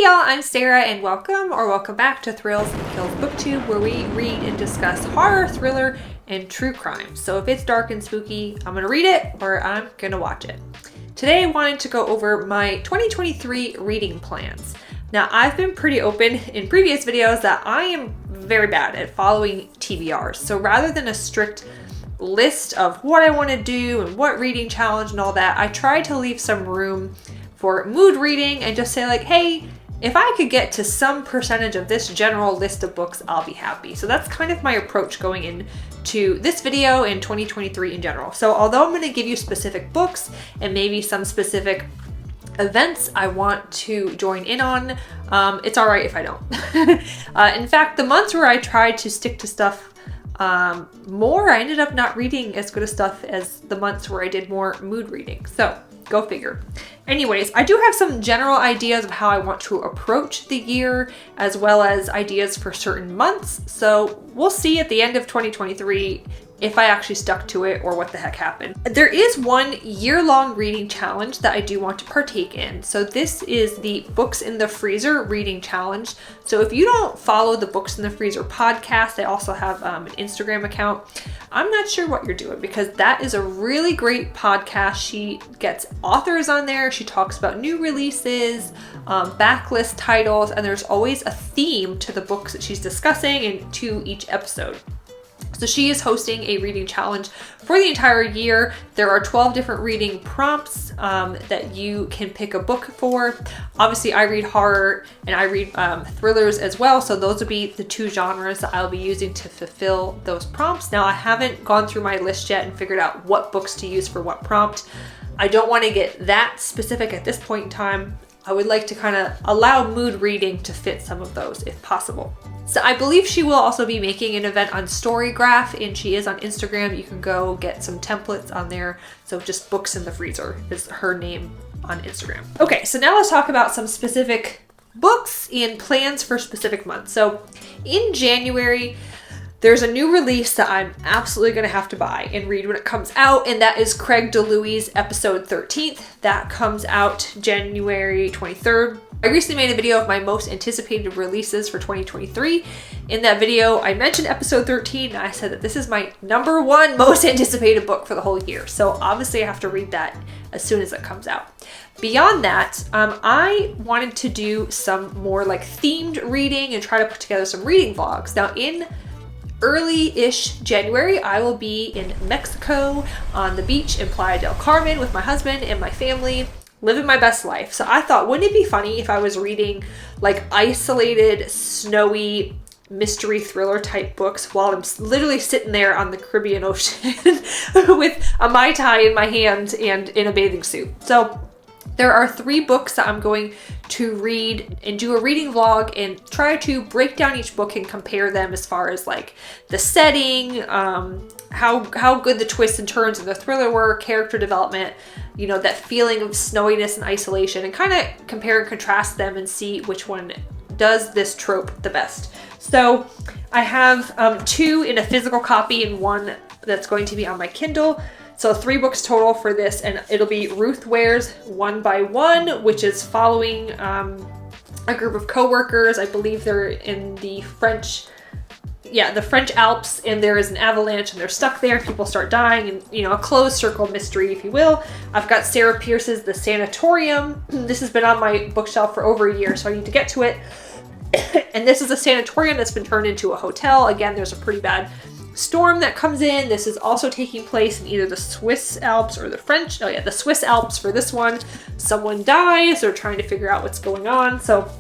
y'all, I'm Sarah and welcome back to Thrills and Kills Booktube, where we read and discuss horror, thriller, and true crime. So if it's dark and spooky, I'm gonna read it or I'm gonna watch it. Today I wanted to go over my 2023 reading plans. Now I've been pretty open in previous videos that I am very bad at following TBRs. So rather than a strict list of what I want to do and what reading challenge and all that, I try to leave some room for mood reading and just say like, hey, if I could get to some percentage of this general list of books, I'll be happy. So that's kind of my approach going into this video in 2023 in general. So although I'm going to give you specific books and maybe some specific events I want to join in on, it's all right if I don't. In fact, the months where I tried to stick to stuff more, I ended up not reading as good a stuff as the months where I did more mood reading. So go figure. Anyways, I do have some general ideas of how I want to approach the year, as well as ideas for certain months. So we'll see at the end of 2023 if I actually stuck to it or what the heck happened. There is one year-long reading challenge that I do want to partake in. So this is the Books in the Freezer reading challenge. So if you don't follow the Books in the Freezer podcast, I also have an Instagram account. I'm not sure what you're doing because that is a really great podcast. She gets authors on there. She talks about new releases, backlist titles, and there's always a theme to the books that she's discussing and to each episode. So she is hosting a reading challenge for the entire year. There are 12 different reading prompts that you can pick a book for. Obviously, I read horror and I read thrillers as well. So those will be the two genres that I'll be using to fulfill those prompts. Now, I haven't gone through my list yet and figured out what books to use for what prompt. I don't want to get that specific at this point in time. I would like to kind of allow mood reading to fit some of those if possible. So I believe she will also be making an event on Storygraph, and she is on Instagram. You can go get some templates on there. So just Books in the Freezer is her name on Instagram. Okay, so now let's talk about some specific books and plans for specific months. So in January, there's a new release that I'm absolutely going to have to buy and read when it comes out, and that is Craig DeLuey's episode 13th. That comes out January 23rd. I recently made a video of my most anticipated releases for 2023. In that video, I mentioned episode 13, and I said that this is my #1 most anticipated book for the whole year. So obviously I have to read that as soon as it comes out. Beyond that, I wanted to do some more like themed reading and try to put together some reading vlogs. Now in early-ish January, I will be in Mexico on the beach in Playa del Carmen with my husband and my family, living my best life. So I thought, wouldn't it be funny if I was reading like isolated, snowy, mystery thriller type books while I'm literally sitting there on the Caribbean Ocean with a Mai Tai in my hand and in a bathing suit. So there are 3 books that I'm going to read and do a reading vlog and try to break down each book and compare them as far as like the setting, how good the twists and turns of the thriller were, character development, you know, that feeling of snowiness and isolation, and kind of compare and contrast them and see which one does this trope the best. So I have 2 in a physical copy and 1 that's going to be on my Kindle. So 3 books total for this, and it'll be Ruth Ware's One by One, which is following a group of co-workers. I believe they're in the French Alps, and there is an avalanche and they're stuck there. People start dying, and you know, a closed circle mystery, if you will. I've got Sarah Pierce's The Sanitorium. This has been on my bookshelf for over a year, so I need to get to it. And this is a sanatorium that's been turned into a hotel. Again, there's a pretty bad storm that comes in. This is also taking place in either the Swiss Alps or the French. Oh yeah, the Swiss Alps for this one. Someone dies. They're trying to figure out what's going on. So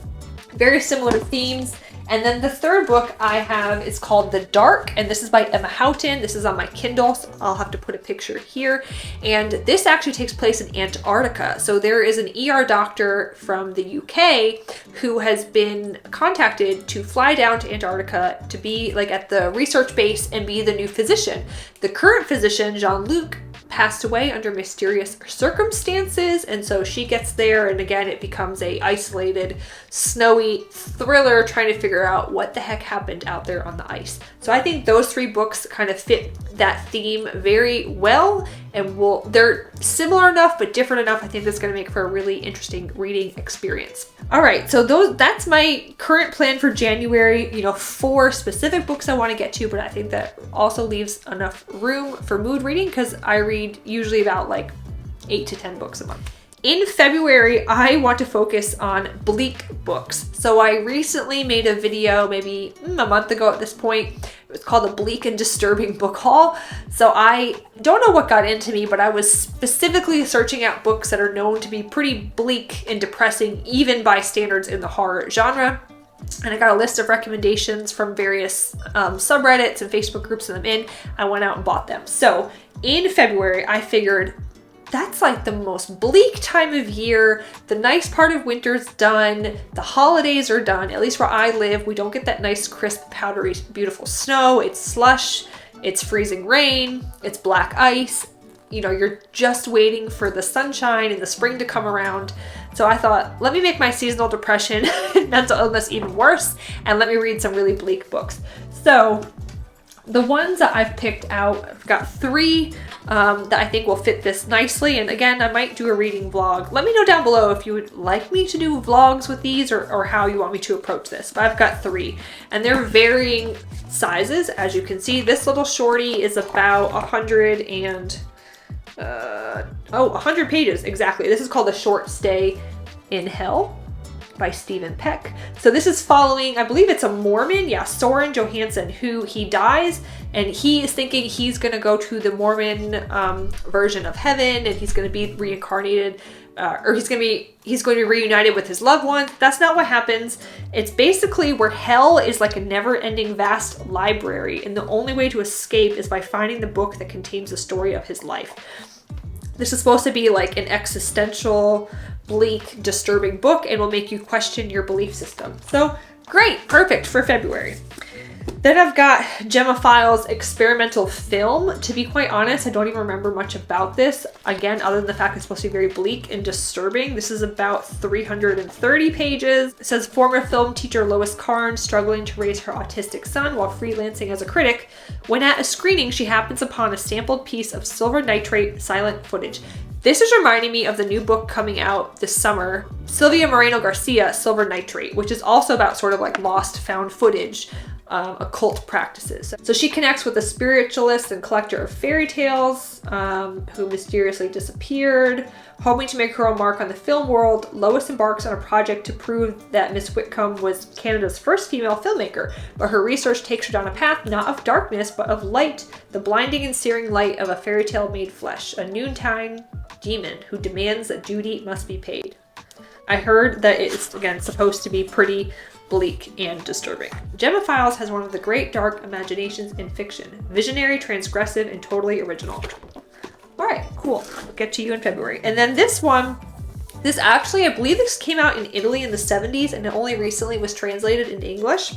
very similar themes. And then the 3rd book I have is called The Dark, and this is by Emma Houghton. This is on my Kindle, so I'll have to put a picture here. And this actually takes place in Antarctica. So there is an ER doctor from the UK who has been contacted to fly down to Antarctica to be like at the research base and be the new physician. The current physician, Jean-Luc, passed away under mysterious circumstances, and so she gets there, and again it becomes a isolated, snowy thriller trying to figure out what the heck happened out there on the ice. So I think those 3 books kind of fit that theme very well, and they're similar enough but different enough. I think that's going to make for a really interesting reading experience. All right, so that's my current plan for January. 4 specific books I want to get to, but I think that also leaves enough room for mood reading because I read usually about like 8 to 10 books a month. In February, I want to focus on Bleak Books. So I recently made a video, maybe a month ago at this point. It was called a Bleak and Disturbing Book Haul. So I don't know what got into me, but I was specifically searching out books that are known to be pretty bleak and depressing, even by standards in the horror genre. And I got a list of recommendations from various subreddits and Facebook groups that I'm in. I went out and bought them. So in February, I figured that's like the most bleak time of year. The nice part of winter's done. The holidays are done. At least where I live, we don't get that nice, crisp, powdery, beautiful snow. It's slush. It's freezing rain. It's black ice. You're just waiting for the sunshine and the spring to come around. So I thought, let me make my seasonal depression and mental illness even worse, and let me read some really bleak books. So the ones that I've picked out, I've got 3 that I think will fit this nicely. And again, I might do a reading vlog. Let me know down below if you would like me to do vlogs with these or how you want me to approach this. But I've got 3 and they're varying sizes. As you can see, this little shorty is about 100 pages exactly. This is called A Short Stay in Hell by Stephen Peck. So this is following, I believe it's a Mormon, Soren Johansson, who he dies and he is thinking he's going to go to the Mormon version of heaven and he's going to be reincarnated or he's going to be reunited with his loved ones. That's not what happens. It's basically where hell is like a never-ending vast library and the only way to escape is by finding the book that contains the story of his life. This is supposed to be like an existential, bleak, disturbing book and will make you question your belief system. So great, perfect for February. Then I've got Gemma Files' experimental film. To be quite honest, I don't even remember much about this. Again, other than the fact it's supposed to be very bleak and disturbing. This is about 330 pages. It says former film teacher Lois Carn struggling to raise her autistic son while freelancing as a critic. When at a screening, she happens upon a sampled piece of silver nitrate silent footage. This is reminding me of the new book coming out this summer, Sylvia Moreno Garcia, Silver Nitrate, which is also about sort of like lost found footage, occult practices. So she connects with a spiritualist and collector of fairy tales who mysteriously disappeared. Hoping to make her own mark on the film world, Lois embarks on a project to prove that Miss Whitcomb was Canada's first female filmmaker, but her research takes her down a path not of darkness, but of light, the blinding and searing light of a fairy tale made flesh, a noontime demon who demands that duty must be paid. I heard that it's, again, supposed to be pretty bleak and disturbing. Gemma Files has one of the great dark imaginations in fiction. Visionary, transgressive, and totally original. All right, cool. I'll get to you in February. And then this one, this actually, I believe this came out in Italy in the 70s and it only recently was translated into English.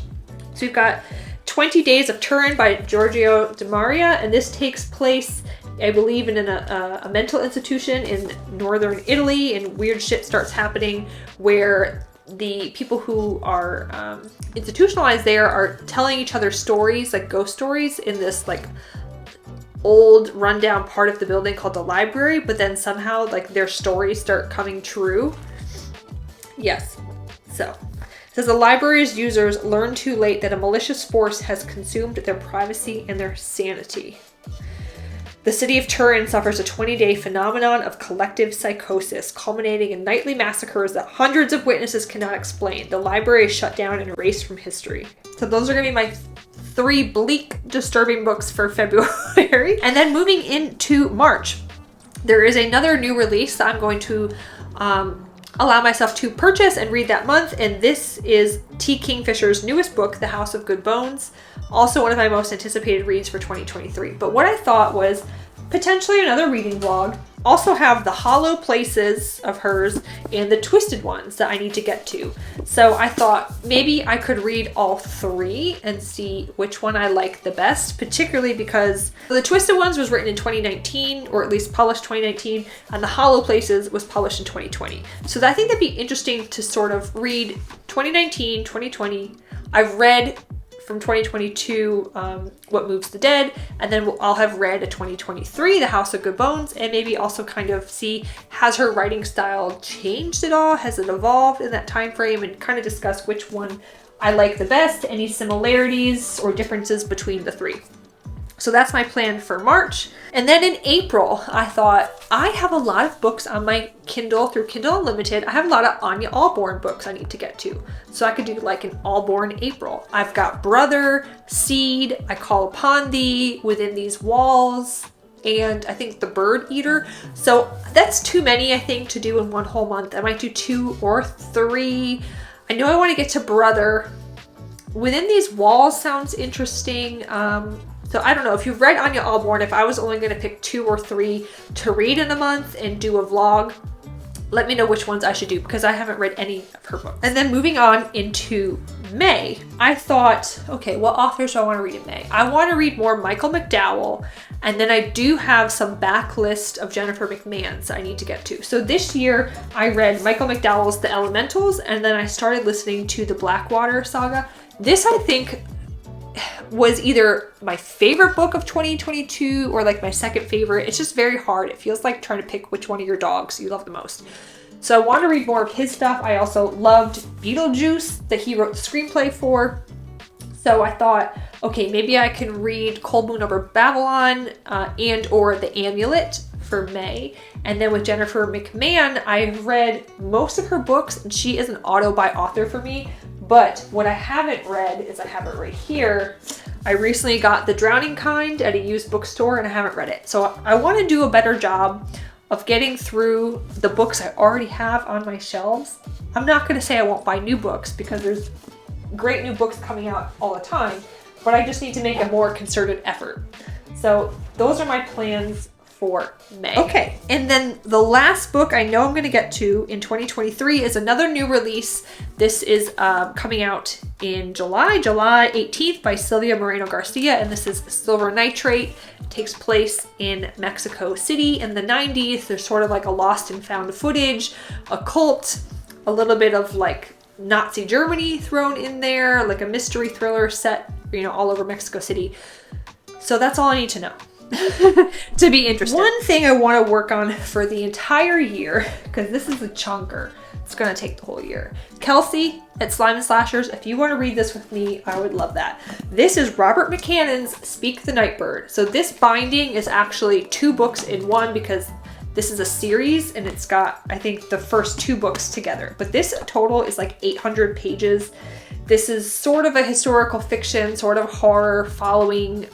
So we've got 20 Days of Turin by Giorgio De Maria, and this takes place, I believe, in a mental institution in northern Italy, and weird shit starts happening where the people who are institutionalized there are telling each other stories, like ghost stories, in this like old rundown part of the building called the library, but then somehow like their stories start coming true. Yes. So it says the library's users learn too late that a malicious force has consumed their privacy and their sanity. The city of Turin suffers a 20-day phenomenon of collective psychosis, culminating in nightly massacres that hundreds of witnesses cannot explain. The library is shut down and erased from history. So those are going to be my 3 bleak, disturbing books for February. And then moving into March, there is another new release that I'm going to allow myself to purchase and read that month. And this is T. Kingfisher's newest book, The House of Good Bones. Also one of my most anticipated reads for 2023. But what I thought was potentially another reading vlog. Also have the hollow places of hers and the twisted ones that I need to get to. So I thought maybe I could read all 3 and see which one I like the best, particularly because the twisted ones was written in 2019, or at least published 2019, and the hollow places was published in 2020. So I think that'd be interesting to sort of read 2019, 2020. I've read from 2022, What Moves the Dead, and then I'll have read a 2023, The House of Good Bones, and maybe also kind of see, has her writing style changed at all? Has it evolved in that time frame? And kind of discuss which one I like the best, any similarities or differences between the three. So that's my plan for March. And then in April, I thought, I have a lot of books on my Kindle through Kindle Unlimited. I have a lot of Anya Allborn books I need to get to. So I could do like an Allborn April. I've got Brother, Seed, I Call Upon Thee, Within These Walls, and I think The Bird Eater. So that's too many, I think, to do in one whole month. I might do 2 or 3. I know I want to get to Brother. Within These Walls sounds interesting. So I don't know, if you've read Anya Allborn, if I was only going to pick 2 or 3 to read in a month and do a vlog, let me know which ones I should do, because I haven't read any of her books. And then moving on into May, I thought, okay, what authors do I want to read in May? I want to read more Michael McDowell, and then I do have some backlist of Jennifer McMahon's I need to get to. So this year I read Michael McDowell's The Elementals, and then I started listening to the Blackwater saga. This, I think, was either my favorite book of 2022 or like my second favorite. It's just very hard. It feels like trying to pick which one of your dogs you love the most. So I want to read more of his stuff. I also loved Beetlejuice that he wrote the screenplay for. So I thought, okay, maybe I can read Cold Moon Over Babylon and or The Amulet for May. And then with Jennifer McMahon, I've read most of her books, and she is an auto-buy author for me. But what I haven't read is, I have it right here. I recently got The Drowning Kind at a used bookstore, and I haven't read it. So I want to do a better job of getting through the books I already have on my shelves. I'm not going to say I won't buy new books, because there's great new books coming out all the time, but I just need to make a more concerted effort. So those are my plans for May. Okay, and then the last book I know I'm going to get to in 2023 is another new release. This is coming out in July 18th by Silvia Moreno Garcia, and this is Silver Nitrate. It takes place in Mexico City in the 90s. There's sort of like a lost and found footage, a cult, a little bit of like Nazi Germany thrown in there, like a mystery thriller set, all over Mexico City. So that's all I need to know to be interested. One thing I want to work on for the entire year, because this is a chonker, it's going to take the whole year. Kelsey at Slime and Slashers, if you want to read this with me, I would love that. This is Robert McCannon's Speak the Nightbird. So this binding is actually 2 books in one, because this is a series and it's got, I think, the first 2 books together. But this total is like 800 pages. This is sort of a historical fiction, sort of horror, following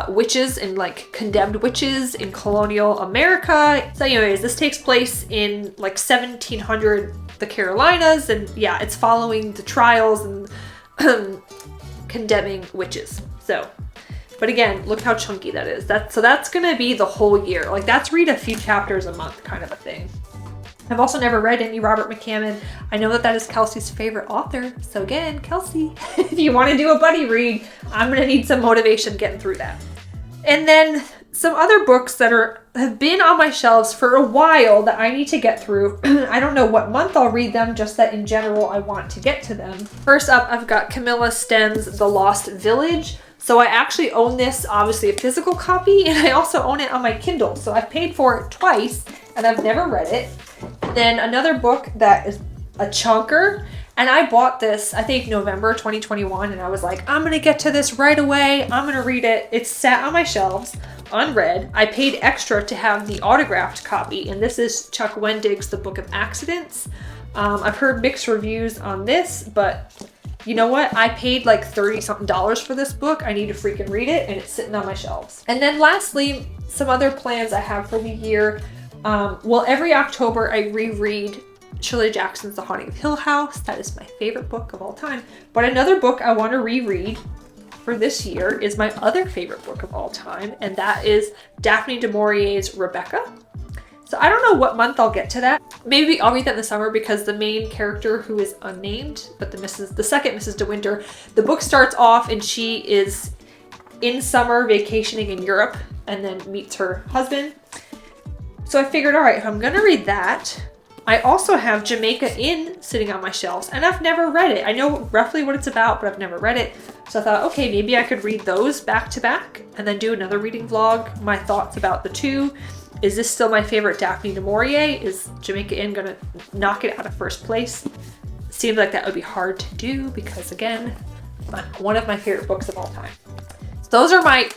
witches and like condemned witches in colonial America. So anyways, this takes place in like 1700, the Carolinas, and yeah, it's following the trials and condemning witches. So, but again, look how chunky that is. So that's gonna be the whole year. Like, that's read a few chapters a month kind of a thing. I've also never read any Robert McCammon. I know that is Kelsey's favorite author. So again, Kelsey, if you want to do a buddy read, I'm going to need some motivation getting through that. And then some other books that have been on my shelves for a while that I need to get through. I don't know what month I'll read them, just that in general I want to get to them. First up, I've got Camilla Sten's The Lost Village. So I actually own this, obviously a physical copy, and I also own it on my Kindle. So I've paid for it twice and I've never read it. Then another book that is a chonker, and I bought this, I think November 2021, and I was like, I'm gonna get to this right away. I'm gonna read it. It's sat on my shelves, unread. I paid extra to have the autographed copy, and this is Chuck Wendig's The Book of Accidents. I've heard mixed reviews on this, but you know what? I paid like $30-something for this book. I need to freaking read it, and it's sitting on my shelves. And then lastly, some other plans I have for the year. Well, every October I reread Shirley Jackson's The Haunting of Hill House. That is my favorite book of all time. But another book I want to reread for this year is my other favorite book of all time, and that is Daphne du Maurier's Rebecca. So I don't know what month I'll get to that. Maybe I'll read that in the summer, because the main character, who is unnamed, but the second Mrs. De Winter, the book starts off and she is in summer vacationing in Europe and then meets her husband. So I figured, all right, if I'm gonna read that, I also have Jamaica Inn sitting on my shelves, and I've never read it. I know roughly what it's about, but I've never read it. So I thought, okay, maybe I could read those back to back and then do another reading vlog, my thoughts about the two. Is this still my favorite Daphne du Maurier? Is Jamaica Inn gonna knock it out of first place? Seems like that would be hard to do because, again, one of my favorite books of all time. So those are my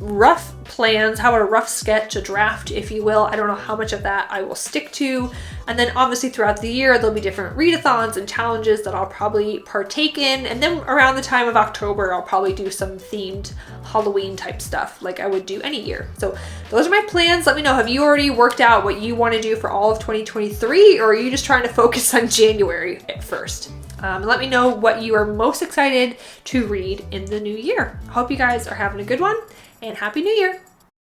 rough plans, how about a rough sketch, a draft, if you will. I don't know how much of that I will stick to. And then obviously throughout the year, there'll be different readathons and challenges that I'll probably partake in. And then around the time of October, I'll probably do some themed Halloween type stuff like I would do any year. So those are my plans. Let me know, have you already worked out what you want to do for all of 2023, or are you just trying to focus on January at first? Let me know what you are most excited to read in the new year. I hope you guys are having a good one, and Happy New Year!